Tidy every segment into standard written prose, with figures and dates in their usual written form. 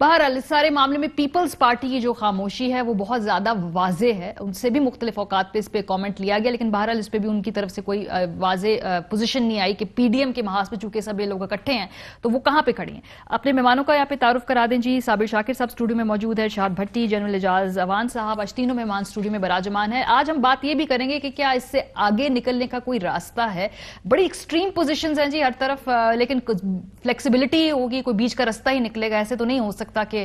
بہرحال اس سارے معاملے میں پیپلز پارٹی کی جو خاموشی ہے وہ بہت زیادہ واضح ہے. ان سے بھی مختلف اوقات پہ اس پہ کامنٹ لیا گیا, لیکن بہرحال اس پہ بھی ان کی طرف سے کوئی واضح پوزیشن نہیں آئی کہ پی ڈی ایم کے محاذ پہ چونکہ سب یہ لوگ اکٹھے ہیں تو وہ کہاں پہ کھڑی ہیں. اپنے مہمانوں کا یہاں پہ تعارف کرا دیں جی. صابر شاکر صاحب اسٹوڈیو میں موجود ہے, شہاد بھٹی, جنرل اعجاز اوان صاحب, آج تینوں مہمان اسٹوڈیو میں براجمان ہیں. آج ہم بات یہ بھی کریں گے کہ کیا اس سے آگے نکلنے کا کوئی راستہ ہے. بڑی ایکسٹریم پوزیشنز ہیں جی ہر طرف, لیکن فلیکسیبلٹی ہوگی, کوئی بیچ کا راستہ ہی نکلے گا. ایسے تو نہیں ہو سکتا کہ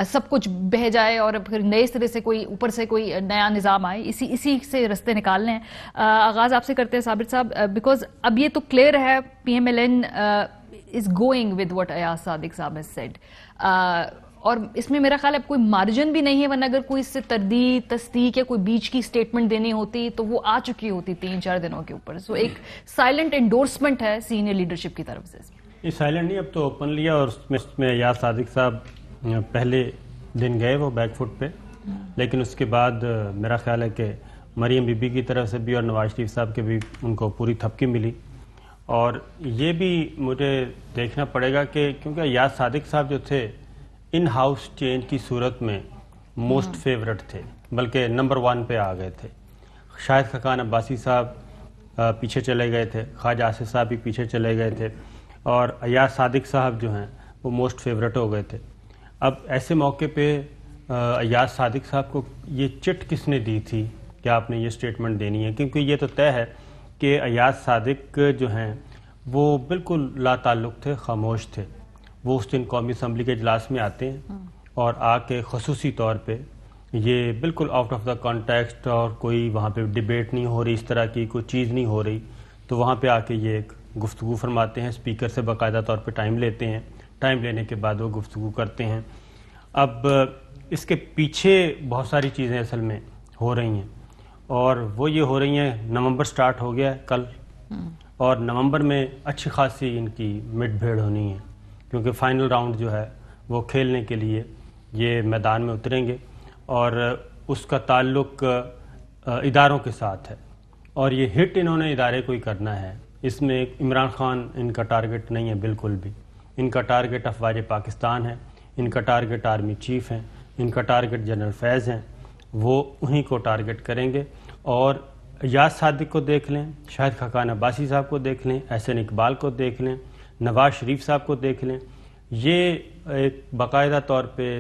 سب کچھ بہہ جائے اور پھر نئے سرے سے کوئی اوپر سے کوئی نیا نظام آئے. اسی سے رستے نکالنے ہیں. آغاز آپ سے کرتے ہیں صابر صاحب, بیکاز اب یہ تو کلیئر ہے P M L N is going with what Ayaz Sadiq sahib has sad, اور اس میں میرا خیال ہے کوئی مارجن بھی نہیں ہے, ورنہ اگر کوئی اس سے تردید تصدیق یا کوئی بیچ کی سٹیٹمنٹ دینی ہوتی تو وہ آ چکی ہوتی 3-4 دنوں کے اوپر. سو ایک سائلنٹ انڈورسمنٹ ہے سینئر لیڈرشپ کی طرف سے. یہ سائلنٹ نہیں, اب تو اوپن لیا, اور اس میں ایاز صادق صاحب پہلے دن گئے وہ بیک فٹ پہ, لیکن اس کے بعد میرا خیال ہے کہ مریم بی بی کی طرف سے بھی اور نواز شریف صاحب کے بھی ان کو پوری تھپکی ملی. اور یہ بھی مجھے دیکھنا پڑے گا کہ کیونکہ ایاز صادق صاحب جو تھے ان ہاؤس چینج کی صورت میں موسٹ فیورٹ تھے, بلکہ نمبر 1 پہ آ گئے تھے. شاہد خاقان عباسی صاحب پیچھے چلے گئے تھے, خواجہ آصف صاحب بھی پیچھے چلے گئے تھے, اور ایاز صادق صاحب جو ہیں وہ موسٹ فیورٹ ہو گئے تھے. اب ایسے موقع پہ ایاز صادق صاحب کو یہ چٹ کس نے دی تھی کہ آپ نے یہ سٹیٹمنٹ دینی ہے, کیونکہ یہ تو طے ہے کہ ایاز صادق جو ہیں وہ بالکل لا تعلق تھے, خاموش تھے. وہ اس دن قومی اسمبلی کے اجلاس میں آتے ہیں اور آ کے خصوصی طور پہ یہ بالکل آؤٹ آف دا کانٹیکسٹ, اور کوئی وہاں پہ ڈیبیٹ نہیں ہو رہی, اس طرح کی کوئی چیز نہیں ہو رہی, تو وہاں پہ آ کے یہ ایک گفتگو فرماتے ہیں. اسپیکر سے باقاعدہ طور پہ ٹائم لیتے ہیں, ٹائم لینے کے بعد وہ گفتگو کرتے ہیں. اب اس کے پیچھے بہت ساری چیزیں اصل میں ہو رہی ہیں, اور وہ یہ ہو رہی ہیں, نومبر سٹارٹ ہو گیا ہے کل, اور نومبر میں اچھی خاصی ان کی مڈ بھیڑ ہونی ہے, کیونکہ فائنل راؤنڈ جو ہے وہ کھیلنے کے لیے یہ میدان میں اتریں گے, اور اس کا تعلق اداروں کے ساتھ ہے, اور یہ ہٹ انہوں نے ادارے کو ہی کرنا ہے. اس میں عمران خان ان کا ٹارگٹ نہیں ہے بالکل بھی. ان کا ٹارگٹ افواج پاکستان ہے, ان کا ٹارگٹ آرمی چیف ہیں, ان کا ٹارگٹ جنرل فیض ہیں, وہ انہی کو ٹارگٹ کریں گے. اور ایاز صادق کو دیکھ لیں, شاہد خاقان عباسی صاحب کو دیکھ لیں, احسن اقبال کو دیکھ لیں, نواز شریف صاحب کو دیکھ لیں, یہ ایک باقاعدہ طور پہ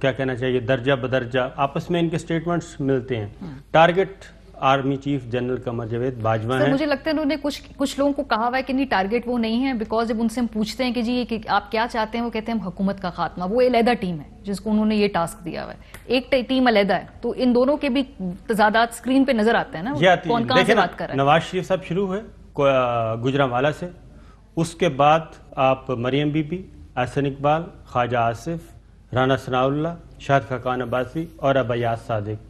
کیا کہنا چاہیے درجہ بدرجہ آپس میں ان کے سٹیٹمنٹس ملتے ہیں. Target army chief general Qamar Javed Bajwa ہیں. مجھے لگتا ہے انہوں نے کچھ لوگوں کو کہا ہوا ہے کہ نہیں ٹارگٹ وہ نہیں ہے, بیکاز جب ان سے ہم پوچھتے ہیں کہ جی کہ آپ کیا چاہتے ہیں, وہ کہتے ہیں ہم حکومت کا خاتمہ. وہ علیحدہ ٹیم ہے جس کو انہوں نے یہ ٹاسک دیا ہوا ہے, ایک ٹیم علیحدہ ہے. تو ان دونوں کے بھی تضادات اسکرین پہ نظر آتے ہیں نا, کون کہاں سے بات کر رہا ہے. نواز شریف صاحب شروع ہوئے گجرانوالہ سے, اس کے بعد آپ مریم بی بی, احسن اقبال, خواجہ آصف, رانا ثناء اللہ, شاہد خاقان عباسی اور اب ایاز صادق.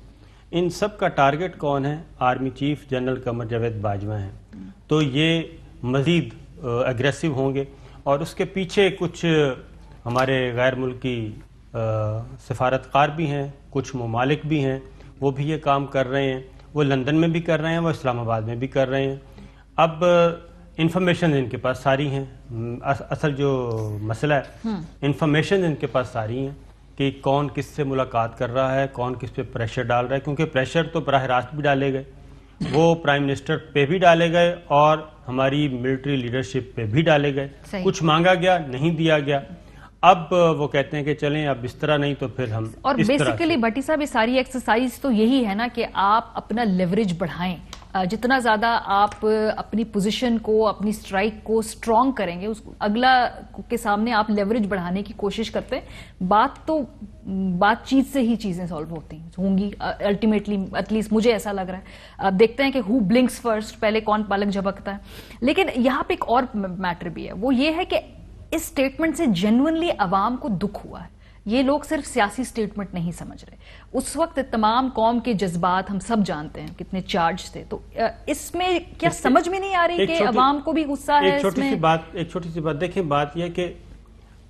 ان سب کا ٹارگٹ کون ہے؟ Army chief general Qamar Javed Bajwa ہیں. تو یہ مزید اگریسو ہوں گے, اور اس کے پیچھے کچھ ہمارے غیر ملکی سفارتکار بھی ہیں, کچھ ممالک بھی ہیں, وہ بھی یہ کام کر رہے ہیں. وہ لندن میں بھی کر رہے ہیں, وہ اسلام آباد میں بھی کر رہے ہیں. اب انفارمیشن ان کے پاس ساری ہیں. اصل جو مسئلہ ہے انفارمیشن ان کے پاس ساری ہیں کہ کون کس سے ملاقات کر رہا ہے, کون کس پہ پریشر ڈال رہا ہے. کیونکہ پریشر تو براہ راست بھی ڈالے گئے, وہ پرائم منسٹر پہ بھی ڈالے گئے, اور ہماری ملٹری لیڈرشپ پہ بھی ڈالے گئے. کچھ مانگا گیا, نہیں دیا گیا. اب وہ کہتے ہیں کہ چلیں اب اس طرح نہیں تو پھر ہم. اور بیسیکلی بھٹی صاحب یہ ساری ایکسرسائز تو یہی ہے نا کہ آپ اپنا لیوریج بڑھائیں. جتنا زیادہ آپ اپنی پوزیشن کو, اپنی سٹرائک کو سٹرونگ کریں گے, اس اگلا کے سامنے آپ لیوریج بڑھانے کی کوشش کرتے ہیں. بات چیت سے ہی چیزیں سالو ہوتی ہوں گی الٹیمیٹلی, ایٹ لیسٹ مجھے ایسا لگ رہا ہے. اب دیکھتے ہیں کہ ہو بلنکس فرسٹ, پہلے کون پالک جھپکتا ہے. لیکن یہاں پہ ایک اور میٹر بھی ہے, وہ یہ ہے کہ اس سٹیٹمنٹ سے جینوئنلی عوام کو دکھ ہوا ہے. یہ لوگ صرف سیاسی سٹیٹمنٹ نہیں سمجھ رہے. اس وقت تمام قوم کے جذبات ہم سب جانتے ہیں کتنے چارج تھے. تو اس میں کیا سمجھ میں نہیں آ رہی کہ عوام کو بھی غصہ ہے؟ ایک چھوٹی سی بات دیکھیں, بات یہ کہ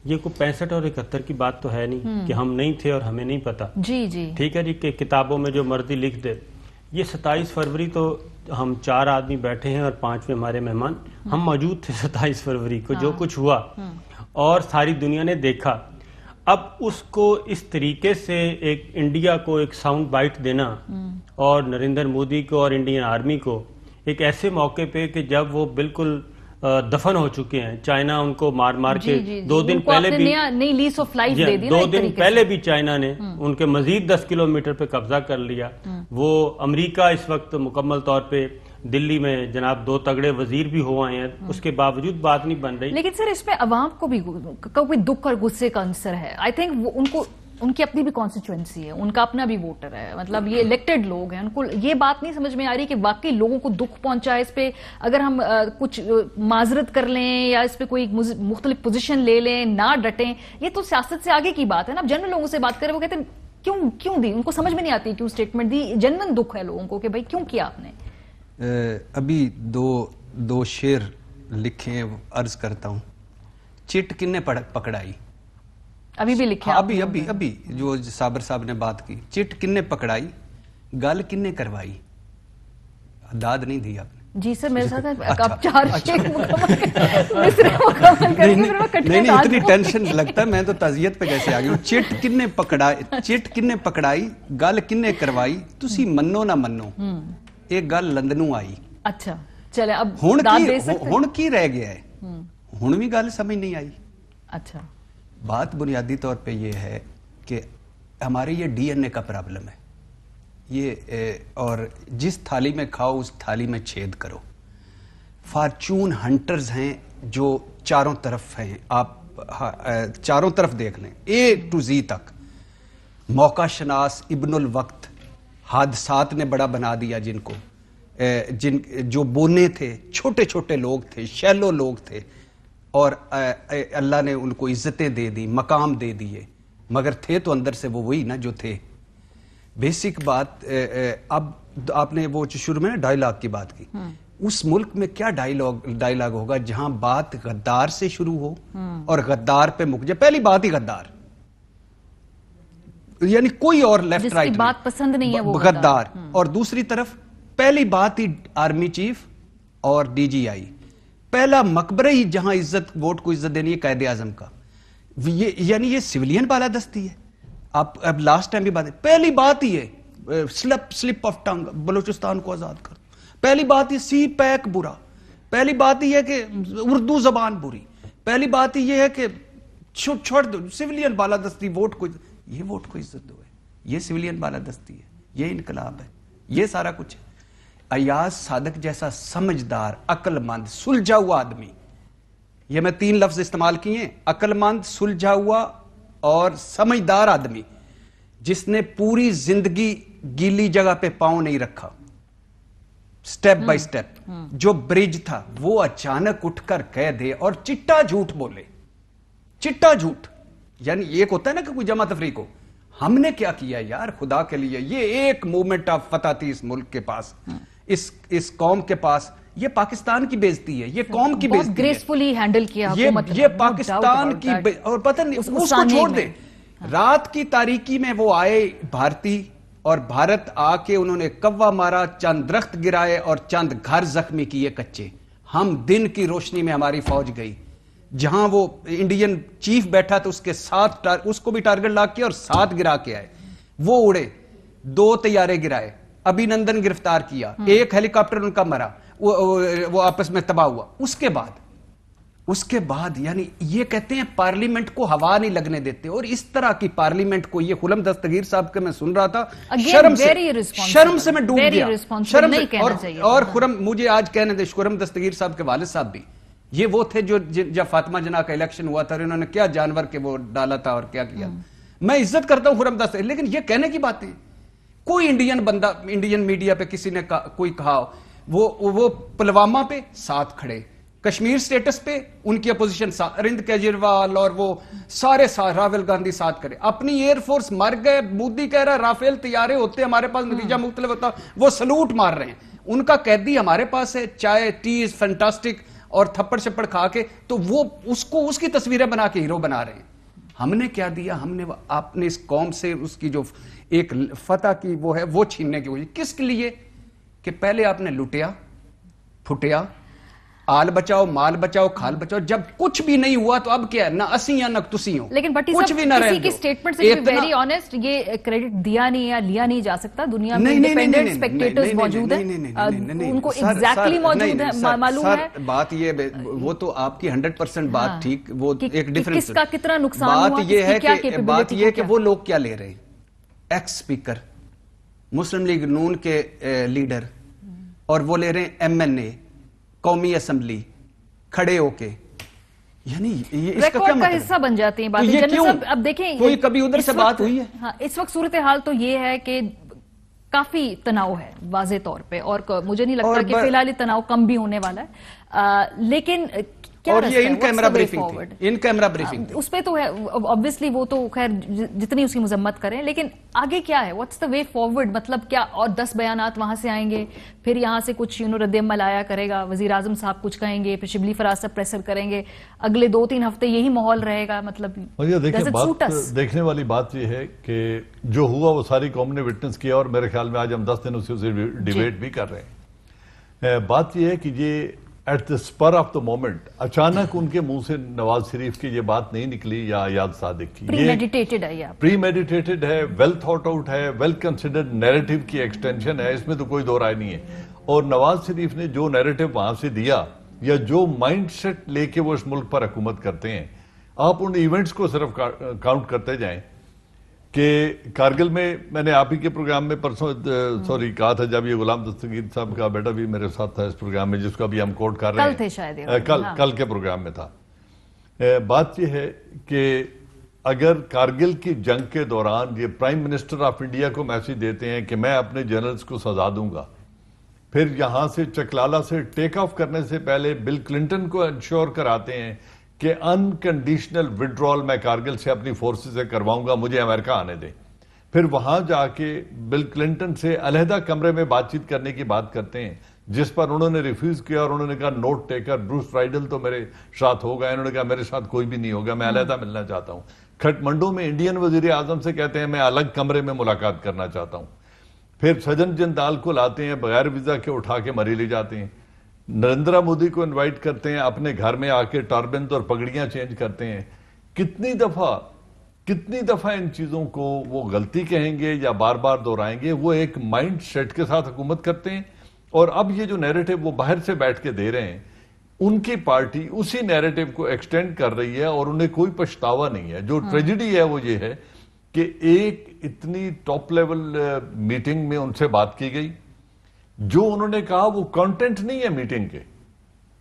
یہ کوئی 65 اور 71 کی بات تو ہے نہیں کہ ہم نہیں تھے اور ہمیں نہیں پتا. جی ٹھیک ہے جی, کہ کتابوں میں جو مرضی لکھ دے. یہ 27 فروری تو ہم 4 آدمی بیٹھے ہیں اور 5ویں ہمارے مہمان, ہم موجود تھے 27 فروری کو جو کچھ ہوا, اور ساری دنیا نے دیکھا. اب اس کو اس طریقے سے ایک انڈیا کو ایک ساؤنڈ بائٹ دینا اور نریندر مودی کو اور انڈین آرمی کو ایک ایسے موقع پہ کہ جب وہ بالکل دفن ہو چکے ہیں، چائنا ان کو مار مار کے 2 دن پہلے بھی نئی لیس آف لائف دے دی، 2 دن پہلے بھی چائنا نے ان کے مزید 10 کلومیٹر پہ قبضہ کر لیا. وہ امریکہ اس وقت مکمل طور پہ دلی میں جناب 2 تگڑے وزیر بھی ہو آئے ہیں، اس کے باوجود بات نہیں بن رہی. لیکن سر اس میں عوام کو بھی کوئی دکھ اور غصے کا عنصر ہے. آئی تھنک ان کو ان کی اپنی بھی کانسٹیچوئنسی ہے، ان کا اپنا بھی ووٹر ہے، مطلب یہ الیکٹڈ لوگ ہیں، ان کو یہ بات نہیں سمجھ میں آ رہی کہ واقعی لوگوں کو دکھ پہنچا ہے. اس پہ اگر ہم کچھ معذرت کر لیں یا اس پہ کوئی مختلف پوزیشن لے لیں، نہ ڈٹیں، یہ تو سیاست سے آگے کی بات ہے نا. اب جنرل لوگوں سے بات کریں وہ کہتے ہیں کیوں دی، ان کو سمجھ میں نہیں آتی کیوں اسٹیٹمنٹ دی. جنرل دکھ ہے لوگوں کو کہ بھائی کیوں کیا آپ نے. ابھی دو شعر لکھے ہیں، عرض کرتا ہوں. چٹ کن نے پکڑائی، ابھی بھی لکھا ابھی جو صابر صاحب نے بات کی. چٹ کن نے پکڑائی، گل کن نے کروائی. داد نہیں دی آپ نے. جی سر میرے ساتھ آپ 4 شعر مکمل کریں گے. نہیں اتنی ٹینشن لگتا ہے، میں تو تعزیت پہ کیسے آ گئی ہوں. چٹ کن نے پکڑائی، گل کن نے کروائی. تسی منو نہ منو ایک گل لندنوں آئی. اچھا چلے اب ہن کی رہ گیا ہے، ہن بھی گل سمجھ نہیں آئی. اچھا بات بنیادی طور پہ یہ ہے کہ ہمارے یہ ڈی این اے کا پرابلم ہے یہ، اور جس تھالی میں کھاؤ اس تھالی میں چھید کرو. فارچون ہنٹرز ہیں جو چاروں طرف ہیں، آپ چاروں طرف دیکھ لیں اے ٹو زی تک. موقع شناس، ابن الوقت، حادثات نے بڑا بنا دیا جن کو، جو بونے تھے، چھوٹے چھوٹے لوگ تھے، شیلو لوگ تھے، اور اللہ نے ان کو عزتیں دے دی، مقام دے دیے، مگر تھے تو اندر سے وہ وہی نا جو تھے. بیسک بات اب آپ نے وہ شروع میں نا ڈائیلاگ کی بات کی. اس ملک میں کیا ڈائیلاگ ہوگا جہاں بات غدار سے شروع ہو اور غدار پہ مک جائے. پہلی بات ہی غدار، یعنی کوئی اور لیفٹ رائٹ بات پسند نہیں ہے وہ غدار. اور دوسری طرف پہلی بات ہی آرمی چیف اور ڈی جی آئی. پہلا مقبرہ ہی جہاں ووٹ کو عزت دینی ہے قائد اعظم کا. یعنی یہ سویلین بالادستی ہے. آپ اب لاسٹ ٹائم بھی بات ہے، پہلی بات ہی ہے سلپ آف ٹنگ، بلوچستان کو آزاد کر. پہلی بات ہی سی پیک برا. پہلی بات ہی ہے کہ اردو زبان بری. پہلی بات ہی یہ ہے کہ چھوڑ دو سویلین بالادستی، ووٹ کو یہ ووٹ کو عزت دو ہے. یہ سویلین بالادستی ہے، یہ انقلاب ہے، یہ سارا کچھ ہے. ایاز صادق جیسا سمجھدار، عقل مند، سلجھا ہوا آدمی، یہ میں 3 لفظ استعمال کیے ہیں، عقل مند، سلجھا ہوا اور سمجھدار آدمی، جس نے پوری زندگی گیلی جگہ پہ پاؤں نہیں رکھا، سٹیپ بائی سٹیپ. جو برج تھا وہ اچانک اٹھ کر کہہ دے اور چٹا جھوٹ بولے. چٹا جھوٹ یعنی ایک ہوتا ہے نا کہ کوئی جمع تفریق ہو. ہم نے کیا کیا یار خدا کے لیے. یہ ایک مومنٹ آف فتح تھی اس ملک کے پاس، اس قوم کے پاس. یہ پاکستان کی بےزتی ہے، یہ قوم کی بےزتی ہے. گریسفلی ہینڈل کیا یہ پاکستان کی، اور پتہ نہیں اس کو چھوڑ دے. رات کی تاریکی میں وہ آئے بھارتی، اور بھارت آ کے انہوں نے کوا مارا، چند درخت گرائے اور چند گھر زخمی کیے کچے. ہم دن کی روشنی میں ہماری فوج گئی، جہاں وہ انڈین چیف بیٹھا تھا اس کے ساتھ اس کو بھی ٹارگٹ لاگ کیا اور 7 گرا کے آئے. وہ اڑے، 2 طیارے گرائے، ابھی نندن گرفتار کیا، 1 ہیلی کاپٹر ان کا مرا، وہ آپس میں تباہ ہوا. اس کے بعد یعنی یہ کہتے ہیں پارلیمنٹ کو ہوا نہیں لگنے دیتے. اور اس طرح کی پارلیمنٹ کو، یہ خرم دستگیر صاحب کے میں سن رہا تھا، شرم سے میں ڈوب گیا. اور خرم مجھے آج کہنے دے، خرم دستگیر صاحب کے والد صاحب بھی یہ وہ تھے جو جب فاطمہ جناح کا الیکشن ہوا تھا انہوں نے کیا جانور کے وہ ڈالا تھا اور کیا کیا. میں عزت کرتا ہوں خرم دستگیر، لیکن یہ کہنے کی باتیں کوئی انڈین بندہ، انڈین میڈیا پہ کسی نے کوئی کہا، وہ پلوامہ پہ ساتھ کھڑے، کشمیر سٹیٹس پہ ان کی اپوزیشن ارند کیجریوال اور وہ سارے راہل گاندھی ساتھ کرے. اپنی ایئر فورس مر گئے، مودی کہہ رہا رافیل طیارے ہوتے ہمارے پاس نتیجہ مختلف ہوتا، وہ سلوٹ مار رہے ہیں. ان کا قیدی ہمارے پاس ہے، چائے ٹی از فینٹاسٹک، اور تھپڑ شپڑ کھا کے تو وہ اس کی تصویریں بنا کے ہیرو بنا رہے ہیں. ہم نے کیا دیا؟ ہم نے آپ نے اس قوم سے اس کی جو ایک فتح کی وہ ہے وہ چھیننے کی کوشش. کس کے لیے؟ کہ پہلے آپ نے لوٹیا، پھٹیا، آل بچاؤ مال بچاؤ کھال بچاؤ. جب کچھ بھی نہیں ہوا تو اب کیا ہے, نہ اسی یا نہ تسی ہوں. لیکن بھٹی صاحب کسی کی سٹیٹمنٹ سے ویری آنےسٹ یہ کریڈٹ دیا نہیں یا لیا نہیں جا سکتا. دنیا میں انڈیپینڈنٹ اسپیکٹیٹرز موجود ہیں, ان کو ایگزیکٹلی موجود ہے, معلوم ہے. بات یہ, وہ تو آپ کی 100% بات ٹھیک, وہ ایک ڈیفرنس. کس کا کتنا نقصان ہوا, بات یہ ہے کہ وہ لوگ کیا لے رہے ہیں, ایکس اسپیکر مسلم لیگ نون کے لیڈر, اور وہ لے رہے ہیں MNA قومی اسمبلی کھڑے ہو کے, یعنی اس کا کیا مطلب حصہ بن جاتے ہیں باتیں. اب دیکھیں کوئی کبھی ادھر سے بات ہوئی ہے. ہاں, اس وقت صورتحال تو یہ ہے کہ کافی تناؤ ہے واضح طور پہ, اور مجھے نہیں لگتا کہ فی الحال یہ تناؤ کم بھی ہونے والا ہے. لیکن اور یہ ان کیمرہ بریفنگ تھی, ان کیمرہ بریفنگ تھی, اس پہ تو ہے obviously, وہ تو خیر جتنی اس کی مذمت کریں, لیکن آگے کیا ہے, what's the way forward, مطلب کیا, اور 10 بیانات وہاں سے آئیں گے, پھر یہاں سے کچھ رد عمل آیا کرے گا, وزیر اعظم صاحب کچھ کہیں گے, پھر شبلی فراز صاحب پریسر کریں گے, اگلے 2-3 ہفتے یہی ماحول رہے گا. مطلب دیکھنے والی بات یہ ہے کہ جو ہوا وہ ساری قوم نے وٹنس کیا, اور میرے خیال میں آج ہم 10 دنوں سے اسے ڈیبیٹ بھی کر رہے ہیں. بات یہ ہے کہ یہ at the spur of the moment اچانک ان کے منہ سے نواز شریف کی یہ بات نہیں نکلی یا ایاز صادق کی. پری میڈیٹیٹڈ ہے, ویل تھاٹ آؤٹ ہے, ویل کنسیڈرڈ نیریٹو کی ایکسٹینشن ہے, اس میں تو کوئی دو رائے نہیں ہے. اور نواز شریف نے جو نیریٹو وہاں سے دیا, یا جو مائنڈ سیٹ لے کے وہ اس ملک پر حکومت کرتے ہیں, آپ ان ایونٹس کو صرف کاؤنٹ کرتے جائیں. کہ کارگل میں نے آپ ہی کے پروگرام میں پرسوں کہا تھا, جب یہ غلام دستگیر صاحب کا بیٹا بھی میرے ساتھ تھا اس پروگرام میں, جس کو ابھی ہم کوٹ کر رہے ہیں, کل کے پروگرام میں تھا. بات یہ ہے کہ اگر کارگل کی جنگ کے دوران یہ پرائم منسٹر آف انڈیا کو میسج دیتے ہیں کہ میں اپنے جنرلز کو سزا دوں گا, پھر یہاں سے چکلالہ سے ٹیک آف کرنے سے پہلے بل کلنٹن کو انشور کراتے ہیں کہ انکنڈیشنل وڈرال میں کارگل سے اپنی فورسز سے کرواؤں گا, مجھے امریکہ آنے دیں. پھر وہاں جا کے بل کلنٹن سے علیحدہ کمرے میں بات چیت کرنے کی بات کرتے ہیں, جس پر انہوں نے ریفیوز کیا, اور انہوں نے کہا نوٹ ٹیکر بروس رائڈل تو میرے ساتھ ہوگا. انہوں نے کہا میرے ساتھ کوئی بھی نہیں ہوگا, میں علیحدہ ملنا چاہتا ہوں. کھٹمنڈو میں انڈین وزیر اعظم سے کہتے ہیں میں الگ کمرے میں ملاقات کرنا چاہتا ہوں. پھر سجن جندال کو لاتے ہیں, بغیر ویزا کے اٹھا کے مری لے جاتے ہیں. نریندرا مودی کو انوائٹ کرتے ہیں, اپنے گھر میں آ کے ٹربنز اور پگڑیاں چینج کرتے ہیں. کتنی دفعہ ان چیزوں کو وہ غلطی کہیں گے یا بار بار دہرائیں گے, وہ ایک مائنڈ سیٹ کے ساتھ حکومت کرتے ہیں. اور اب یہ جو نیریٹو وہ باہر سے بیٹھ کے دے رہے ہیں, ان کی پارٹی اسی نیریٹو کو ایکسٹینڈ کر رہی ہے, اور انہیں کوئی پچھتاوا نہیں ہے. جو ٹریجڈی ہے وہ یہ ہے کہ ایک اتنی ٹاپ لیول میٹنگ میں ان سے بات کی گئی, جو انہوں نے کہا وہ کنٹینٹ نہیں ہے میٹنگ کے.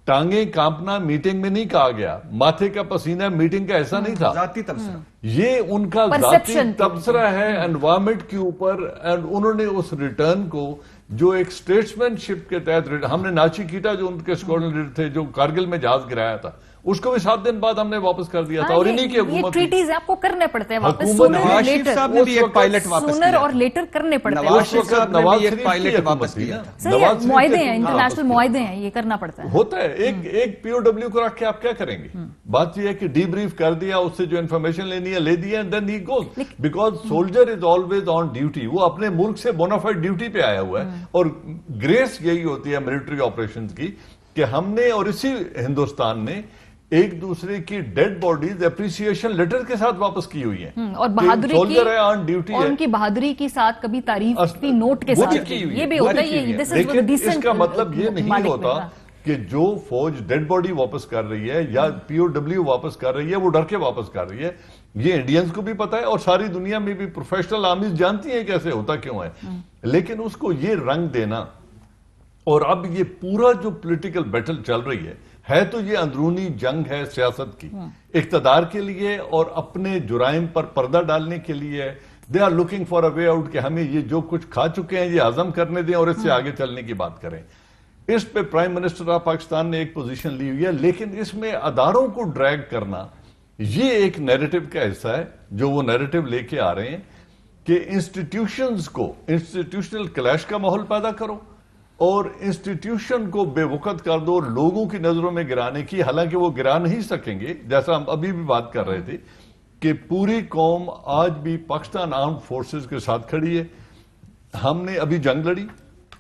ٹانگیں کانپنا میٹنگ میں نہیں کہا گیا, ماتھے کا پسینہ میٹنگ کا ایسا نہیں تھا, ذاتی تبصرہ. یہ ان کا ذاتی تبصرہ ہے انوائرمنٹ کے اوپر. اینڈ انہوں نے اس ریٹرن کو جو ایک سٹیٹسمین شپ کے تحت, ہم نے ناچی کیٹا جو ان کے اسکواڈرن لیڈر تھے جو کارگل میں جہاز گرایا تھا, اس کو بھی 7 دن بعد ہم نے واپس کر دیا تھا. اور انہی کی حکومت ٹریٹیز آپ کو کرنے پڑتے ہیں واپس, نواز شریف صاحب نے بھی ایک پائلٹ واپس سونر اور لیٹر کرنے پڑتے ہیں. نواز شریف صاحب نے بھی ایک پائلٹ واپس کیا تھا. معاہدے ہیں, انٹرنیشنل معاہدے ہیں, یہ کرنا پڑتا ہے. ہوتا ہے ایک پی او ڈبلیو کو رکھ کے آپ کیا کریں گے. بات یہ ہے کہ ڈی بریف کر دیا, اس سے جو انفارمیشن لینی ہے لے دیا, and then he goes. Because soldier is always on duty. وہ اپنے ملک سے بونافائڈ ڈیوٹی پہ آیا ہوا ہے. اور گریس یہی ہوتی ہے ملٹری آپریشنز کی کہ ہم نے اور اسی ہندوستان نے ایک دوسرے کی ڈیڈ باڈیز اپریسیشن لیٹر کے ساتھ واپس کی ہوئی ہیں, اور بہادری کی, اور ان کی بہادری کے ساتھ کبھی تعریف کی نوٹ کے ساتھ, یہ بھی ہوتا ہے. لیکن اس کا مطلب یہ نہیں ہوتا کہ جو فوج ڈیڈ باڈی واپس کر رہی ہے یا پی او ڈبلیو واپس کر رہی ہے وہ ڈر کے واپس کر رہی ہے. یہ انڈینز کو بھی پتا ہے, اور ساری دنیا میں بھی پروفیشنل آرمیز جانتی ہیں کیسے ہوتا کیوں ہے. لیکن اس کو یہ رنگ دینا, اور اب یہ پورا جو پولیٹیکل بیٹل چل رہی ہے تو یہ اندرونی جنگ ہے سیاست کی, اقتدار کے لیے اور اپنے جرائم پر پردہ ڈالنے کے لیے. They are looking for a way out کہ ہمیں یہ جو کچھ کھا چکے ہیں یہ ہضم کرنے دیں اور اس سے آگے چلنے کی بات کریں. اس پہ پرائم منسٹر آف پاکستان نے ایک پوزیشن لی ہوئی ہے, لیکن اس میں اداروں کو ڈریگ کرنا یہ ایک نیریٹو کا حصہ ہے, جو وہ نیریٹو لے کے آ رہے ہیں کہ انسٹیٹیوشنز کو انسٹیٹیوشنل کلیش کا ماحول پیدا کرو اور انسٹیٹیوشن کو بے وقت کر دو لوگوں کی نظروں میں گرانے کی. حالانکہ وہ گرا نہیں سکیں گے, جیسا ہم ابھی بھی بات کر رہے تھے کہ پوری قوم آج بھی پاکستان آرمڈ فورسز کے ساتھ کھڑی ہے. ہم نے ابھی جنگ لڑی,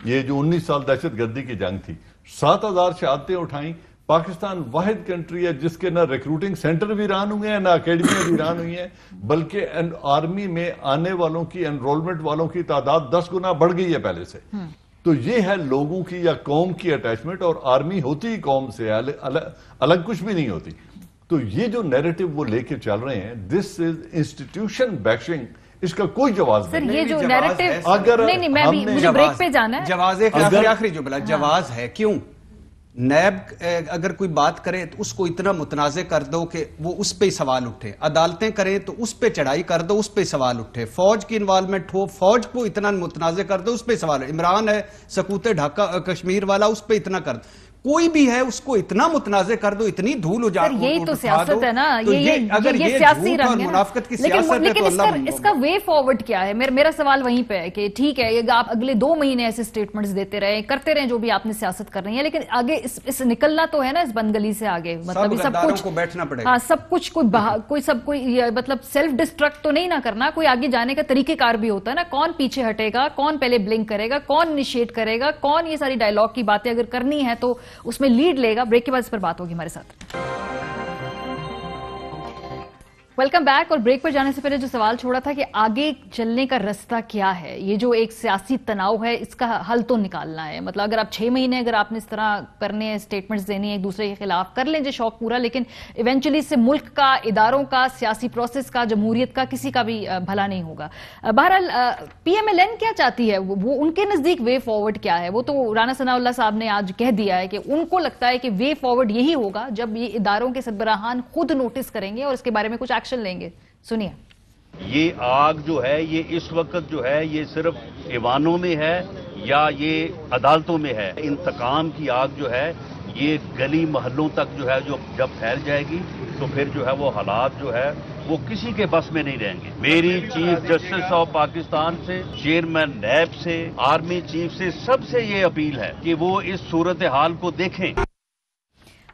یہ جو 19 سال دہشت گردی کی جنگ تھی, 7,000 شہادتیں اٹھائیں, پاکستان واحد کنٹری ہے جس کے نہ ریکروٹنگ سینٹر ویران ہوئے ہیں، نہ اکیڈمیاں ویران ہوئی ہیں، بلکہ آرمی میں آنے والوں کی انرولمنٹ والوں کی تعداد 10 گنا بڑھ گئی ہے پہلے سے. تو یہ ہے لوگوں کی یا قوم کی اٹیچمنٹ، اور آرمی ہوتی ہی قوم سے الگ کچھ بھی نہیں ہوتی. تو یہ جو نیریٹو وہ لے کے چل رہے ہیں، دس از انسٹیٹیوشن بیشنگ، اس کا کوئی جواز نہیں. سر یہ جو نیریٹو، اگر نہیں میں بھی مجھے بریک پہ جانا ہے. جواز آخری جو بلا جواز ہے، کیوں نیب اگر کوئی بات کرے تو اس کو اتنا متنازع کر دو کہ وہ اس پہ ہی سوال اٹھے، عدالتیں کریں تو اس پہ چڑھائی کر دو، اس پہ سوال اٹھے، فوج کی انوالومنٹ ہو، فوج کو اتنا متنازع کر دو، اس پہ سوال. عمران ہے سکوت ڈھاکہ کشمیر والا، اس پہ اتنا کر دو. کوئی بھی ہے اس کو اتنا متنازع کر دو، اتنی دھول اجاڑ. یہی تو سیاست ہے نا، یہ سیاسی رنگ ہے. لیکن اس کا وے فارورڈ کیا ہے؟ میرا سوال وہیں پہ ہے کہ ٹھیک ہے آپ اگلے 2 مہینے ایسے سٹیٹمنٹس دیتے رہے، کرتے رہے جو بھی آپ نے سیاست کر رہی ہے، لیکن آگے اس نکلنا تو ہے نا اس بند گلی سے آگے. مطلب سب کچھ کو بیٹھنا پڑے گا، سب کچھ کوئی مطلب سیلف ڈسٹرکٹ تو نہیں نہ کرنا، کوئی آگے جانے کا طریقہ کار بھی ہوتا ہے نا. کون پیچھے ہٹے گا، کون پہلے بلنک کرے گا، کون انیشیٹ کرے گا، کون یہ ساری ڈائلاگ کی باتیں اگر کرنی ہے تو اس میں لیڈ لے گا. بریک کے بعد اس پر بات ہوگی ہمارے ساتھ. Welcome back. اور بریک پر جانے سے پہلے جو سوال چھوڑا تھا کہ آگے چلنے کا راستہ کیا ہے، یہ جو ایک سیاسی تناؤ ہے اس کا حل تو نکالنا ہے. مطلب اگر آپ 6 مہینے اگر آپ نے اس طرح کرنے ہیں، اسٹیٹمنٹس دینی ہے ایک دوسرے کے خلاف، کر لیں جو شوق پورا، لیکن ایونچولی سے ملک کا، اداروں کا، سیاسی پروسیس کا، جمہوریت کا کسی کا بھی بھلا نہیں ہوگا. بہرحال پی ایم ایل این کیا چاہتی ہے، وہ ان کے نزدیک وے فارورڈ کیا ہے؟ وہ تو رانا ثناء اللہ صاحب نے آج کہہ دیا ہے کہ ان کو لگتا ہے کہ وے فارورڈ یہی ہوگا جب یہ اداروں کے سربراہان خود نوٹس کریں گے اور اس کے بارے میں کچھ ایکشن لیں گے. سنیے. یہ آگ جو ہے یہ اس وقت جو ہے یہ صرف ایوانوں میں ہے یا یہ عدالتوں میں ہے؟ انتقام کی آگ جو ہے یہ گلی محلوں تک جو ہے جو جب پھیل جائے گی تو پھر جو ہے وہ حالات جو ہے وہ کسی کے بس میں نہیں رہیں گے. میری چیف جسٹس آف پاکستان سے، چیئرمین نیب سے، آرمی چیف سے، سب سے یہ اپیل ہے کہ وہ اس صورتحال کو دیکھیں.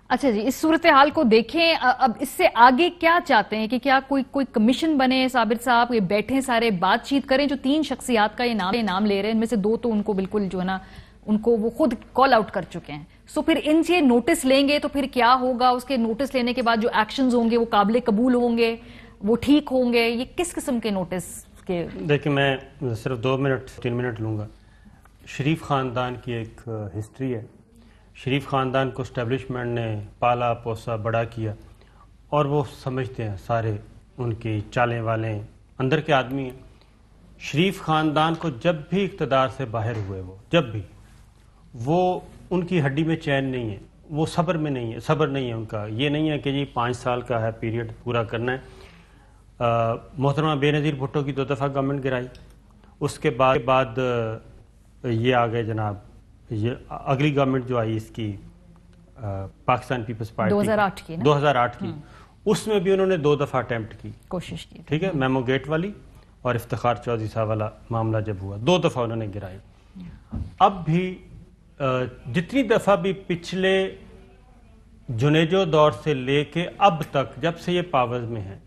اچھا جی، اس صورتحال کو دیکھیں. اب اس سے آگے کیا چاہتے ہیں کہ کیا کوئی کمیشن بنے؟ صابر صاحب یہ بیٹھیں، سارے بات چیت کریں. جو 3 شخصیات کا یہ نام لے رہے ہیں ان میں سے 2 تو ان کو بالکل جو ہے نا ان کو وہ خود کال آؤٹ کر چکے ہیں. سو پھر ان سے نوٹس لیں گے تو پھر کیا ہوگا؟ اس کے نوٹس لینے کے بعد جو ایکشنز ہوں گے وہ قابل قبول ہوں گے، وہ ٹھیک ہوں گے؟ یہ کس قسم کے نوٹس کے؟ دیکھیں میں صرف 2 منٹ 3 منٹ لوں گا. شریف خاندان کی ایک ہسٹری ہے. شریف خاندان کو اسٹیبلشمنٹ نے پالا پوسا بڑا کیا، اور وہ سمجھتے ہیں سارے ان کی چالیں والیں اندر کے آدمی ہیں. شریف خاندان کو جب بھی اقتدار سے باہر ہوئے جب بھی وہ ان کی ہڈی میں چین نہیں ہے، وہ صبر نہیں ہے ان کا. یہ نہیں ہے کہ جی 5 سال کا ہے پیریڈ پورا کرنا ہے. محترمہ بے نظیر بھٹو کی 2 دفعہ گورنمنٹ گرائی، اس کے بعد یہ آ گئے جناب، یہ اگلی گورنمنٹ جو آئی اس کی پاکستان پیپلز پارٹی 2008 کی، اس میں بھی انہوں نے 2 دفعہ اٹیمپٹ کی، کوشش کی. ٹھیک ہے، میمو گیٹ والی اور افتخار چودھری صاحب والا معاملہ جب ہوا 2 دفعہ انہوں نے گرائی. اب بھی جتنی دفعہ بھی پچھلے جنیجو دور سے لے کے اب تک جب سے یہ پاورز میں ہیں،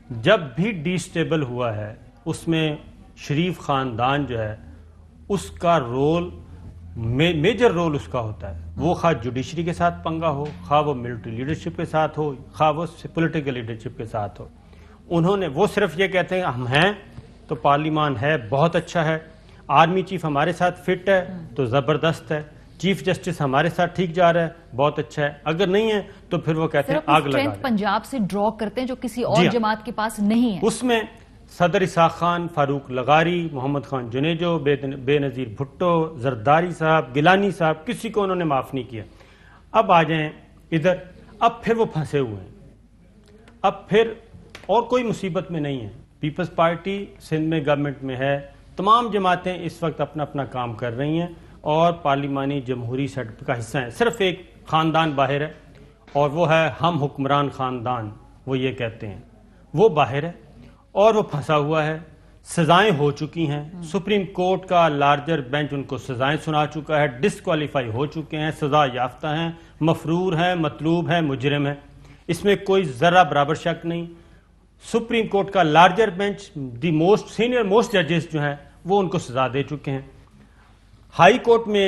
جب بھی ڈی سٹیبل ہوا ہے اس میں شریف خاندان جو ہے اس کا رول میجر رول اس کا ہوتا ہے. وہ خواہ جوڈیشری کے ساتھ پنگا ہو، خواہ وہ ملٹری لیڈرشپ کے ساتھ ہو، خواہ وہ پولیٹیکل لیڈرشپ کے ساتھ ہو. انہوں نے وہ صرف یہ کہتے ہیں ہم ہیں تو پارلیمان ہے بہت اچھا ہے، آرمی چیف ہمارے ساتھ فٹ ہے تو زبردست ہے، چیف جسٹس ہمارے ساتھ ٹھیک جا رہا ہے بہت اچھا ہے، اگر نہیں ہے تو پھر وہ کہتے ہیں آگ لگا دیں. پنجاب سے ڈرا کرتے ہیں جو کسی اور جماعت کے پاس نہیں ہے. اس میں صدر اسحاق خان، فاروق لغاری، محمد خان جنیجو، بے نظیر بھٹو، زرداری صاحب، گیلانی صاحب، کسی کو انہوں نے معاف نہیں کیا. اب آ جائیں ادھر، اب پھر وہ پھنسے ہوئے ہیں، اب پھر اور کوئی مصیبت میں نہیں ہے. پیپلز پارٹی سندھ میں گورنمنٹ میں ہے، تمام جماعتیں اس وقت اپنا اپنا کام کر رہی ہیں اور پارلیمانی جمہوری سیٹ اپ کا حصہ ہیں. صرف ایک خاندان باہر ہے اور وہ ہے ہم حکمران خاندان، وہ یہ کہتے ہیں، وہ باہر ہے اور وہ پھنسا ہوا ہے. سزائیں ہو چکی ہیں، سپریم کورٹ کا لارجر بینچ ان کو سزائیں سنا چکا ہے، ڈسکوالیفائی ہو چکے ہیں، سزا یافتہ ہیں، مفرور ہیں، مطلوب ہیں، مجرم ہیں. اس میں کوئی ذرہ برابر شک نہیں. سپریم کورٹ کا larger bench, the most senior most ججز جو ہیں وہ ان کو سزا دے چکے ہیں. ہائی کورٹ میں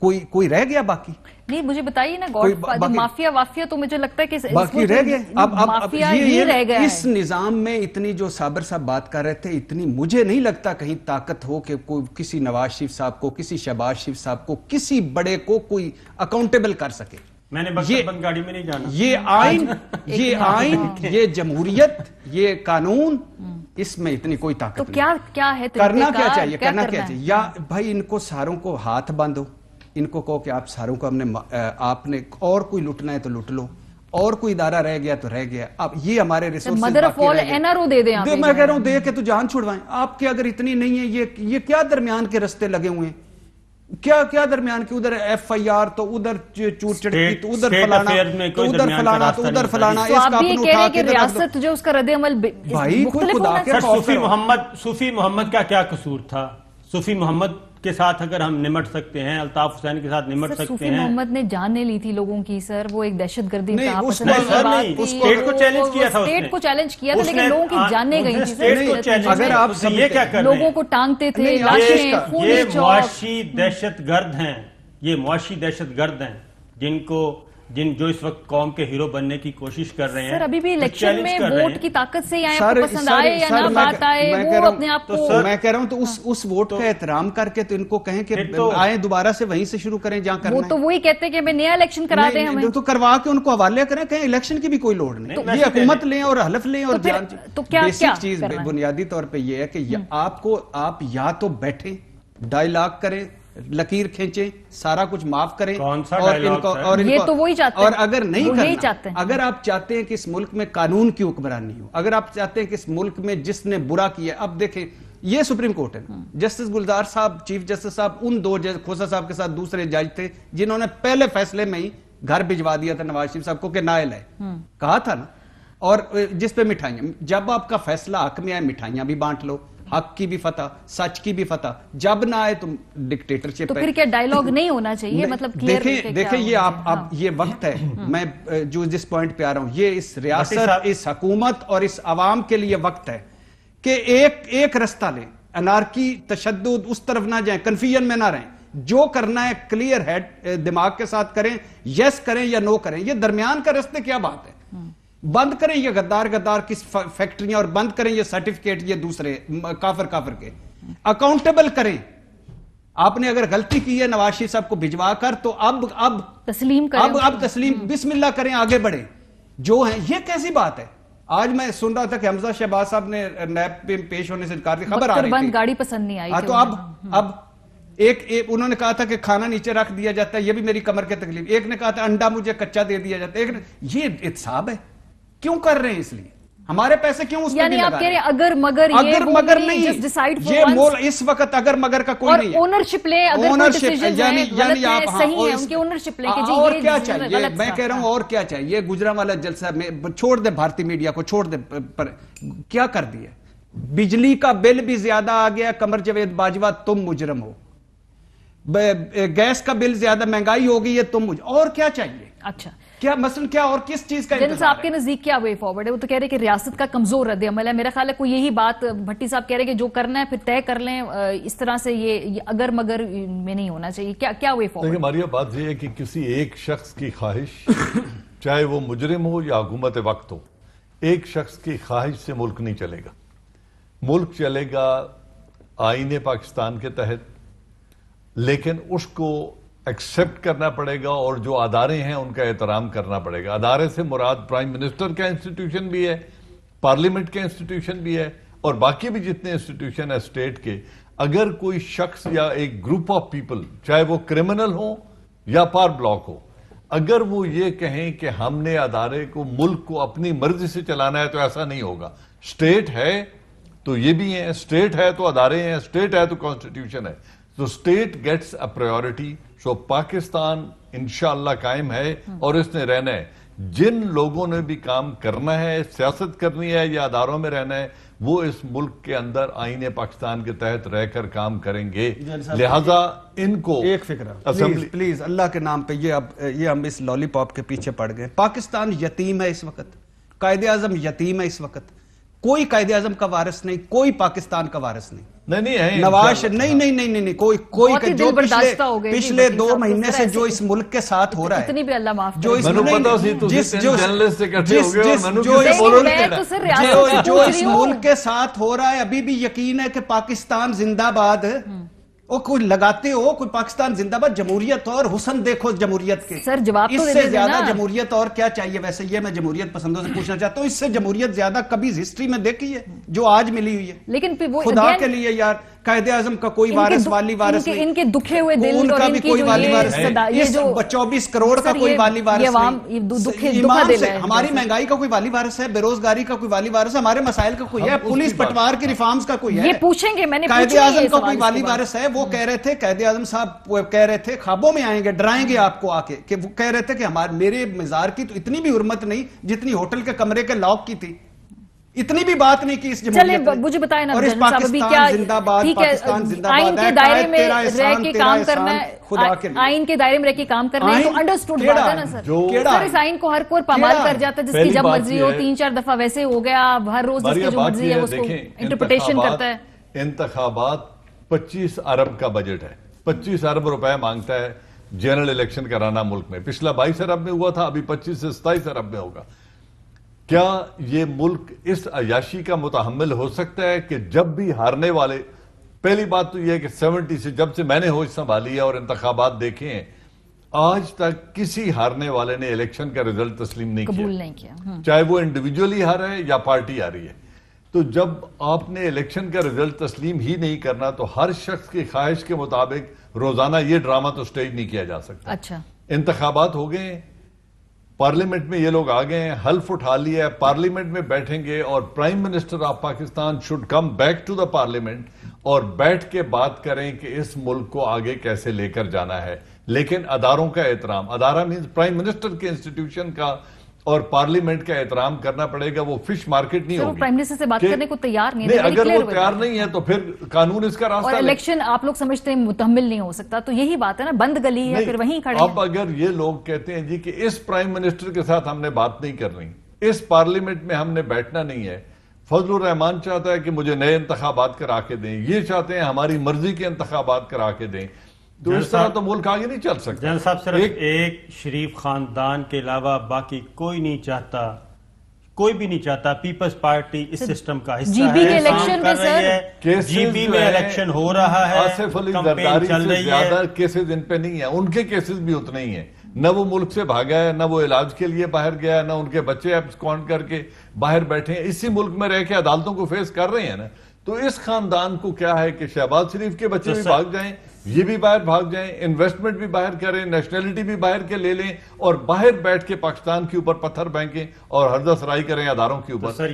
کوئی رہ گیا باقی؟ نہیں مجھے بتائیے نا، مافیا وافیا تو مجھے لگتا ہے کہ باقی رہ گئے. اب یہ رہ گیا اس نظام میں اتنی جو صابر صاحب بات کر رہے تھے، اتنی مجھے نہیں لگتا کہیں طاقت ہو کہ کوئی کسی نواز شریف صاحب کو، کسی شہباز شریف صاحب کو، کسی بڑے کو کوئی اکاؤنٹیبل کر سکے. میں نے بند گاڑی میں نہیں جانا. یہ آئین، یہ جمہوریت، یہ قانون، اس میں اتنی کوئی طاقت نہیں. تو کیا ہے کرنا کیا چاہیے؟ کرنا کیا چاہیے؟ یا بھائی ان کو ساروں کو ہاتھ باندھو، ان کو کہو کہ آپ ساروں کو آپ نے اور کوئی لٹنا ہے تو لٹ لو، اور کوئی ادارہ رہ گیا تو رہ گیا. اب یہ ہمارے resources mother of all NRO دے دیں. میں کہہ رہا ہوں دے کے تو جان چھڑوائیں. آپ کے اگر اتنی نہیں ہے، یہ کیا درمیان کے رستے لگے ہوئے ہیں؟ کیا درمیان کی؟ ادھر FIR تو ادھر چور چڑکی تو ادھر فلانا تو ادھر فلانا تو ادھر فلانا. تو آپ یہ کہہ رہے کہ ریاست جو اس کا رد عمل مختلف ہونا ہے. صوفی محمد کا کیا قصور تھا؟ صوفی محمد کے ساتھ اگر ہم نمٹ سکتے ہیں، الطاف حسین کے ساتھ نمٹ سکتے ہیں. صوفی محمد نے جان لے لی تھی لوگوں کی سر، وہ ایک دہشت گردی اسٹیٹ کو چیلنج کیا تھا، اسٹیٹ کو چیلنج کیا تھا، لیکن لوگوں کی جانیں گئی تھی. اگر آپ یہ کیا کر لوگوں کو ٹانگتے تھے، یہ معاشی دہشت گرد ہیں، یہ معاشی دہشت گرد ہیں جو اس وقت قوم کے ہیرو بننے کی کوشش کر رہے ہیں. سر ابھی بھی الیکشن میں ووٹ کی طاقت سے آئے، آپ کو پسند آئے یا نہ بات آئے، وہ اپنے آپ کو. میں کہہ رہا ہوں تو اس ووٹ کا احترام کر کے تو ان کو کہیں کہ آئیں دوبارہ سے وہیں سے شروع کریں جہاں کرنا ہے. وہ تو وہی کہتے ہیں کہ ہمیں نیا الیکشن کرا دیں، ہمیں تو کروا کے ان کو حوالے کریں، کہیں الیکشن کی بھی کوئی لوڑ نہیں. یہ حکومت لیں اور حلف لیں. اور بیسک چیز بنیادی طور پہ یہ ہے کہ آپ یا تو بیٹھیں، ڈائیلاگ کریں، لکیر کھینچیں، سارا کچھ معاف کریں، اور اگر نہیں کرنا، اگر آپ چاہتے ہیں کہ اس ملک میں قانون کی حکمرانی ہو، اگر آپ چاہتے ہیں کہ اس ملک میں جس نے برا کیا، اب دیکھیں یہ سپریم کورٹ ہے، جسٹس گلزار صاحب، چیف جسٹس صاحب، ان دو کھوسا صاحب کے ساتھ دوسرے جج تھے جنہوں نے پہلے فیصلے میں ہی گھر بھجوا دیا تھا نواز شریف صاحب کو کہ نائل ہے، کہا تھا نا. اور جس پہ مٹھائیاں، جب آپ کا فیصلہ حق میں آئے مٹھائیاں بھی بانٹ لو، حق کی بھی فتح، سچ کی بھی فتح. جب نہ آئے تم ڈکٹیٹرشپ. تو پھر کیا ڈائیلاگ نہیں ہونا چاہیے؟ مطلب دیکھیں یہ اب یہ وقت ہے، میں جو جس پوائنٹ پہ آ رہا ہوں، یہ اس ریاست، اس حکومت اور اس عوام کے لیے وقت ہے کہ ایک رستہ لیں، انارکی، تشدد، اس طرف نہ جائیں، کنفیوژن میں نہ رہیں. جو کرنا ہے کلیئر ہیڈ دماغ کے ساتھ کریں، یس کریں یا نو کریں. یہ درمیان کا رستے کیا بات ہے؟ بند کریں یہ غدار کی فیکٹریاں، اور بند کریں یہ سرٹیفکیٹ یہ دوسرے کافر کے. اکاؤنٹیبل کریں. آپ نے اگر غلطی کی ہے نواز شریف صاحب کو بھجوا کر، تو اب تسلیم کریں، اب تسلیم، بسم اللہ کریں، آگے بڑھیں. جو ہیں یہ کیسی بات ہے؟ آج میں سن رہا تھا کہ حمزہ شہباز صاحب نے نیب پہ پیش ہونے سے انکار کی، خبر آ رہی تھی. گاڑی پسند نہیں آئی. تو اب انہوں نے کہا تھا کہ کھانا نیچے رکھ دیا جاتا ہے، یہ بھی میری کمر کے تکلیف. ایک نے کہا تھا انڈا مجھے کچا دے دیا جاتا ہے. یہ احتساب ہے. کیوں کر رہے ہیں؟ اس لیے ہمارے پیسے کیوں اس پہ نہیں لگا رہے؟ آپ کہہ رہے ہیں اگر مگر نہیں، یہ مول اس وقت اگر مگر کا کوئی نہیں ہے. اور اونرشپ لیں، اگر کوئی ڈیسیژن غلط ہے، صحیح ہے، ان کی اونرشپ لیں کہ جی اور کیا چاہیے. میں کہہ رہا ہوں اور کیا چاہیے. گجرانوالہ جلسہ میں چھوڑ دے، بھارتی میڈیا کو چھوڑ دے. کیا کر دیا؟ بجلی کا بل بھی زیادہ آ گیا. قمر جاوید باجوہ تم مجرم ہو. گیس کا بل زیادہ، مہنگائی ہو گئی ہے، تم اور کیا چاہیے؟ اچھا کیا مثلا کیا اور کس چیز کا جنرل صاحب کے نزدیک کیا وے فارورڈ ہے؟ وہ تو کہہ رہے کہ ریاست کا کمزور رد عمل ہے. میرا خیال ہے کوئی یہی بات بھٹی صاحب کہہ رہے کہ جو کرنا ہے پھر طے کر لیں، اس طرح سے یہ اگر مگر میں نہیں ہونا چاہیے. کیا وے فارورڈ؟ ہماری بات یہ ہے کہ کسی ایک شخص کی خواہش، چاہے وہ مجرم ہو یا حکومت وقت ہو، ایک شخص کی خواہش سے ملک نہیں چلے گا. ملک چلے گا آئین پاکستان کے تحت، لیکن اس کو ایکسپٹ کرنا پڑے گا، اور جو ادارے ہیں ان کا احترام کرنا پڑے گا. ادارے سے مراد پرائم منسٹر کا انسٹیٹیوشن بھی ہے، پارلیمنٹ کا انسٹیٹیوشن بھی ہے، اور باقی بھی جتنے انسٹیٹیوشن ہے اسٹیٹ کے. اگر کوئی شخص یا ایک گروپ آف پیپل، چاہے وہ کرمنل ہوں یا پار بلاک ہو، اگر وہ یہ کہیں کہ ہم نے ادارے کو، ملک کو اپنی مرضی سے چلانا ہے، تو ایسا نہیں ہوگا. اسٹیٹ ہے تو یہ بھی ہے، اسٹیٹ ہے تو ادارے ہیں، اسٹیٹ ہے تو کانسٹیٹیوشن ہے. تو اسٹیٹ گیٹس اے پرائیورٹی. سو پاکستان انشاءاللہ قائم ہے اور اس نے رہنا ہے. جن لوگوں نے بھی کام کرنا ہے، سیاست کرنی ہے یا اداروں میں رہنا ہے، وہ اس ملک کے اندر آئین پاکستان کے تحت رہ کر کام کریں گے. لہذا ان کو ایک فکرہ پلیز اللہ کے نام پہ، یہ ہم اس لالی پاپ کے پیچھے پڑ گئے. پاکستان یتیم ہے اس وقت، قائد اعظم یتیم ہے اس وقت. کوئی قائد اعظم کا وارث نہیں, کوئی پاکستان کا وارث نہیں. نہیں نواز نہیں کوئی جو پچھلے 2 مہینے سے جو اس ملک کے ساتھ ہو رہا ہے, اتنی بھی اللہ معاف جو اس ملک کے ساتھ ہو رہا ہے, ابھی بھی یقین ہے کہ پاکستان زندہ باد. وہ کوئی لگاتے ہو کوئی پاکستان زندہ باد, جمہوریت اور حسن دیکھو جمہوریت کے. سر جواب تو اس سے زیادہ جمہوریت اور کیا چاہیے؟ ویسے یہ میں جمہوریت پسندوں سے پوچھنا چاہتا ہوں, اس سے جمہوریت زیادہ کبھی ہسٹری میں دیکھی ہے جو آج ملی ہوئی ہے؟ لیکن خدا کے لیے یار, قائد اعظم کا کوئی وارث والی وارث نہیں, ان کے دکھے ہوئے دل ان کا بھی کوئی والی وارث نہیں, اس 24 کروڑ کا کوئی والی وارث نہیں. ہماری مہنگائی کا کوئی والی وارث ہے؟ بے روزگاری کا کوئی والی وارث ہے؟ ہمارے مسائل کا کوئی ہے؟ پولیس پٹوار کی ریفارمز کا کوئی ہے؟ یہ پوچھیں گے, میں نے قائد اعظم کا کوئی والی وارث ہے؟ وہ کہہ رہے تھے, قائد اعظم صاحب کہہ رہے تھے خوابوں میں آئیں گے, ڈرائیں گے آپ کو آ کے, کہ وہ کہہ رہے تھے کہ میرے مزار کی تو اتنی بھی حرمت نہیں جتنی ہوٹل کے کمرے کے لاک کی تھی. اتنی بھی بات نہیں کی اس جمہوریت نے. مجھے بتائیں نا, اور اس پاکستان زندہ باد, پاکستان زندہ باد, آئین کے دائرے میں رہ کے کام کرنا ہے, آئین کے دائرے میں رہ کے کام کرنا ہے تو انڈرسٹوڈ بات ہے نا سر. سر اس آئین کو ہر کوئی پامال کر جاتا ہے, جس کی جب مرضی ہو 3-4 دفعہ ویسے ہو گیا, ہر روز جس کی جو مرضی ہے اس کو انٹرپریٹیشن کرتا ہے. انتخابات 25 ارب کا بجٹ ہے, 25 ارب روپے مانگتا ہے جنرل الیکشن کرانا ملک میں. پچھلا 22 ارب میں ہوا تھا, ابھی 25 سے 27 ارب میں ہوگا. کیا یہ ملک اس عیاشی کا متحمل ہو سکتا ہے کہ جب بھی ہارنے والے, پہلی بات تو یہ ہے کہ 70 سے جب سے میں نے ہوش سنبھالی ہے اور انتخابات دیکھے ہیں, آج تک کسی ہارنے والے نے الیکشن کا رزلٹ تسلیم نہیں کیا, چاہے وہ انڈیویجولی ہارا ہے یا پارٹی آ رہی ہے. تو جب آپ نے الیکشن کا رزلٹ تسلیم ہی نہیں کرنا تو ہر شخص کی خواہش کے مطابق روزانہ یہ ڈرامہ تو سٹیج نہیں کیا جا سکتا. اچھا, انتخابات ہو گئے, پارلیمنٹ میں یہ لوگ آ گئے ہیں, حلف اٹھا لیا ہے, پارلیمنٹ میں بیٹھیں گے اور prime minister of Pakistan should come back to the parliament اور بیٹھ کے بات کریں کہ اس ملک کو آگے کیسے لے کر جانا ہے. لیکن اداروں کا احترام, ادارہ مینز پرائم منسٹر کے انسٹیٹیوشن کا اور پارلیمنٹ کا احترام کرنا پڑے گا. وہ فش مارکیٹ نہیں ہوگی. پرائم منسٹر سے بات کرنے کو تیار نہیں, اگر وہ تیار نہیں ہے تو پھر قانون اس کا راستہ. اور الیکشن آپ لوگ سمجھتے ہیں متحمل نہیں ہو سکتا, تو یہی بات ہے نا, بند گلی ہے, پھر وہیں کھڑے ہیں. اب اگر یہ لوگ کہتے ہیں جی کہ اس پرائم منسٹر کے ساتھ ہم نے بات نہیں کرنی, اس پارلیمنٹ میں ہم نے بیٹھنا نہیں ہے, فضل الرحمان چاہتا ہے کہ مجھے نئے انتخابات کرا کے دیں, یہ چاہتے ہیں ہماری مرضی کے انتخابات کرا کے دیں, تو اس طرح تو ملک آگے نہیں چل سکتا. جنرل صاحب صرف ایک شریف خاندان کے علاوہ باقی کوئی نہیں چاہتا, کوئی بھی نہیں چاہتا پیپلز پارٹی اس سسٹم کا حصہ ہے. جی بی کے الیکشن میں سر, جی بی میں الیکشن ہو رہا ہے, آصف علی زرداری سے زیادہ کیسز ان پہ نہیں ہیں, ان کے کیسز بھی اتنے ہی ہیں. نہ وہ ملک سے بھاگا ہے, نہ وہ علاج کے لیے باہر گیا ہے, نہ ان کے بچے ایبسکونڈ کر کے باہر بیٹھے ہیں, اسی ملک میں رہ کے عدالتوں کو فیس کر رہے ہیں نا. تو اس خاندان کو کیا ہے کہ شہباز شریف کے بچے بھی بھاگ جائیں, یہ بھی باہر بھاگ جائیں, انویسٹمنٹ بھی باہر کریں, نیشنلٹی بھی باہر کے لے لیں اور باہر بیٹھ کے پاکستان کے اوپر پتھر پھینکیں اور ہردہ سرائی کریں اداروں کے اوپر. تو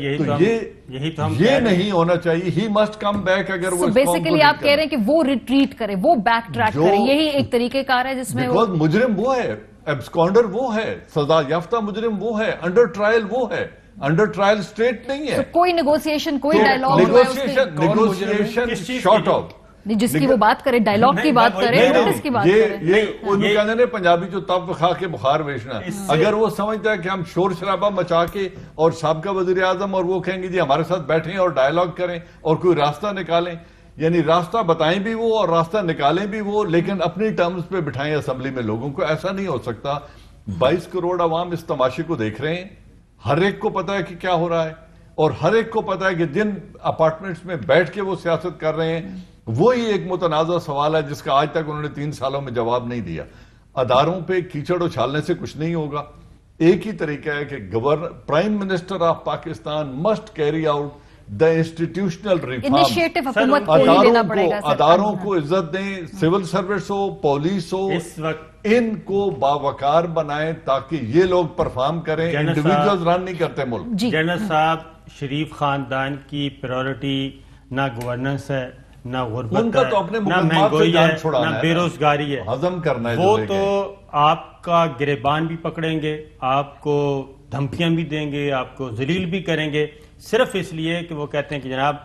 یہ نہیں ہونا چاہیے. He must come back. اگر وہ بیسیکلی آپ کہہ رہے ہیں کہ وہ ریٹریٹ کرے, وہ بیک ٹریک کرے, یہی ایک طریقہ کار ہے جس میں مجرم وہ ہے, ایبسکونڈر وہ ہے, سزا یافتہ مجرم وہ ہے, انڈر ٹرائل وہ ہے, انڈر ٹرائل سٹیٹ نہیں ہے. کوئی نیگوسیشن, کوئی ڈائیلاگ, نیگوسیشن شارٹ آف جس کی وہ بات کرے, ڈائیلاگ کی بات کرے, نوٹس کی بات کرے. یہ ان کہنے نے پنجابی جو تب خواہ کے بخار بیچنا, اگر وہ سمجھتا ہے کہ ہم شور شرابہ مچا کے اور سابقہ وزیر اعظم اور وہ کہیں گے جی ہمارے ساتھ بیٹھیں اور ڈائیلاگ کریں اور کوئی راستہ نکالیں, یعنی راستہ بتائیں بھی وہ اور راستہ نکالیں بھی وہ, لیکن اپنی ٹرمز پہ بٹھائیں اسمبلی میں لوگوں کو. ایسا نہیں ہو سکتا. 22 کروڑ عوام اس تماشے کو دیکھ رہے ہیں, ہر ایک کو پتا ہے کہ کیا ہو رہا ہے, اور ہر ایک کو پتا ہے کہ جن اپارٹمنٹس میں بیٹھ کے وہ سیاست کر رہے ہیں وہی ایک متنازع سوال ہے جس کا آج تک انہوں نے 3 سالوں میں جواب نہیں دیا. اداروں پہ کیچڑ اچھالنے سے کچھ نہیں ہوگا. ایک ہی طریقہ ہے کہ prime minister of Pakistan must carry out the institutional reform. اداروں کو عزت دیں, سول سروس ہو, پولیس ہو, ان کو باوقار بنائیں تاکہ یہ لوگ پرفارم کریں. انڈیویجولز رن نہیں کرتے ملک. جنرل صاحب, شریف خاندان کی پریورٹی نہ گورننس ہے, نہ غربت ہے, نہ مہنگائی ہے, نہ بے روزگاری ہے. ہضم کرنا ہے. وہ تو آپ کا گریبان بھی پکڑیں گے, آپ کو دھمکیاں بھی دیں گے, آپ کو ذلیل بھی کریں گے, صرف اس لیے کہ وہ کہتے ہیں کہ جناب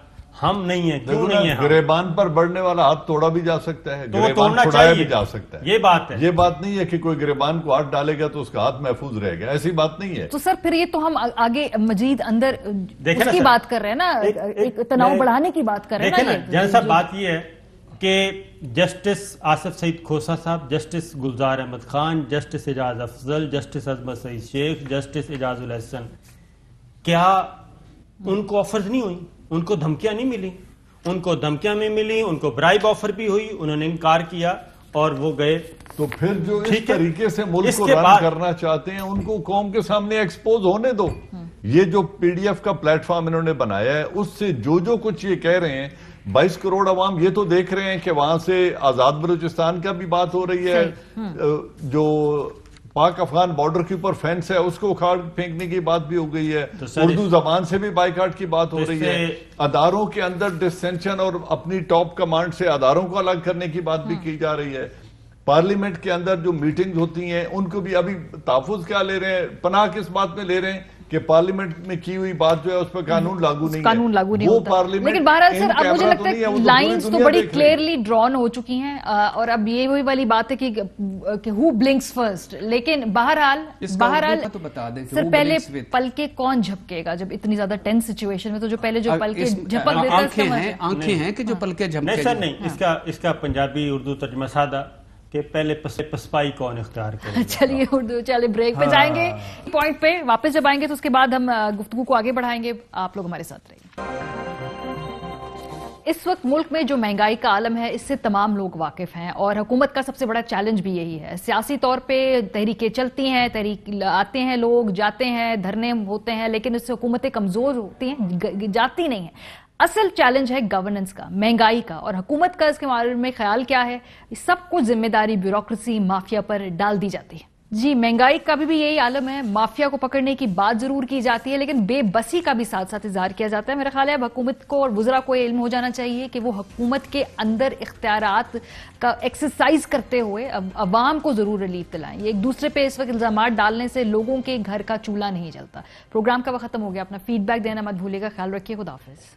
ہم نہیں ہیں، کیوں نہیں ہیں؟ گریبان پر بڑھنے والا ہاتھ توڑا بھی جا سکتا ہے، تو وہ گریبان توڑنا چھڑایا چاہیے بھی جا سکتا ہے. یہ بات ہے. یہ بات نہیں ہے کہ کوئی گریبان کو ہاتھ ڈالے گا تو اس کا ہاتھ محفوظ رہے گا، ایسی بات نہیں ہے. تو سر پھر یہ تو ہم آگے مزید اندر اس کی بات کر رہے ہیں نا، ایک تناؤ بڑھانے کی بات کر رہے ہیں نا. جنرل صاحب بات یہ ہے کہ جسٹس آصف سعید کھوسا صاحب، جسٹس گلزار احمد خان، جسٹس اعجاز افضل، جسٹس عظمت سعید شیخ، جسٹس اعجاز الحسن، کیا ان کو آفرز نہیں ہوئی؟ ان کو دھمکیاں نہیں ملی؟ ان کو دھمکیاں میں ملی، ان کو برائب آفر بھی ہوئی، انہوں نے انکار کیا اور وہ گئے. تو پھر جو اس طریقے سے ملک کو رن کرنا چاہتے ہیں ان کو قوم کے سامنے ایکسپوز ہونے دو. یہ جو پی ڈی ایف کا پلیٹ فارم انہوں نے بنایا ہے اس سے جو کچھ یہ کہہ رہے ہیں، 22 کروڑ عوام یہ تو دیکھ رہے ہیں کہ وہاں سے آزاد بلوچستان کا بھی بات ہو رہی ہے، جو پاک افغان بارڈر کے اوپر فینس ہے اس کو اکھاڑ پھینکنے کی بات بھی ہو گئی ہے، اردو زبان سے بھی بائیکاٹ کی بات ہو رہی ہے، اداروں کے اندر ڈسسینشن اور اپنی ٹاپ کمانڈ سے اداروں کو الگ کرنے کی بات بھی کی جا رہی ہے. پارلیمنٹ کے اندر جو میٹنگ ہوتی ہیں ان کو بھی ابھی تحفظ کیا لے رہے ہیں، پناہ کس بات میں لے رہے ہیں کہ پارلیمنٹ میں کی ہوئی بات جو ہے اس پر قانون لاگو نہیں ہے، وہ پارلیمنٹ. لیکن بہرحال سر اب مجھے لگتا ہے لائنز تو بڑی کلیئرلی ڈرون ہو چکی ہیں اور اب یہ وہی والی بات ہے کہ ہو بلنکس فرسٹ. لیکن بہرحال سر پہلے پل کے کون جھپکے گا جب اتنی زیادہ ٹینس سچویشن میں؟ تو جو پہلے جو پل کے جھپک دیتا ہے آنکھیں ہیں کہ جو پل کے جھپکے. نہیں سر نہیں، اس کا پنجابی اردو ترجمہ سادہ کہ پہلے پسپائی کون اختیار کرے. چلیے اردو، چلے بریک پہ جائیں گے، پوائنٹ پہ واپس جب آئیں گے تو اس کے بعد ہم گفتگو کو آگے بڑھائیں گے. آپ لوگ ہمارے ساتھ رہیں. اس وقت ملک میں جو مہنگائی کا عالم ہے اس سے تمام لوگ واقف ہیں اور حکومت کا سب سے بڑا چیلنج بھی یہی ہے. سیاسی طور پہ تحریکیں چلتی ہیں، تحریک آتے ہیں، لوگ جاتے ہیں، دھرنے ہوتے ہیں، لیکن اس سے حکومتیں کمزور ہوتی ہیں، جاتی نہیں ہیں. اصل چیلنج ہے گورننس کا، مہنگائی کا، اور حکومت کا اس کے بارے میں خیال کیا ہے؟ سب کچھ ذمہ داری بیوروکریسی، مافیا پر ڈال دی جاتی ہے. جی مہنگائی کا بھی یہی عالم ہے. مافیا کو پکڑنے کی بات ضرور کی جاتی ہے لیکن بے بسی کا بھی ساتھ ساتھ اظہار کیا جاتا ہے. میرا خیال ہے اب حکومت کو اور وزراء کو علم ہو جانا چاہیے کہ وہ حکومت کے اندر اختیارات کا ایکسرسائز کرتے ہوئے اب عوام کو ضرور ریلیف دلائیں. یہ ایک دوسرے پہ اس وقت الزامات ڈالنے سے لوگوں کے گھر کا چولہا نہیں جلتا. پروگرام کا وقت ختم ہو گیا. اپنا فیڈ بیک دینا مت بھولیے گا. خیال رکھیے. خدا حافظ.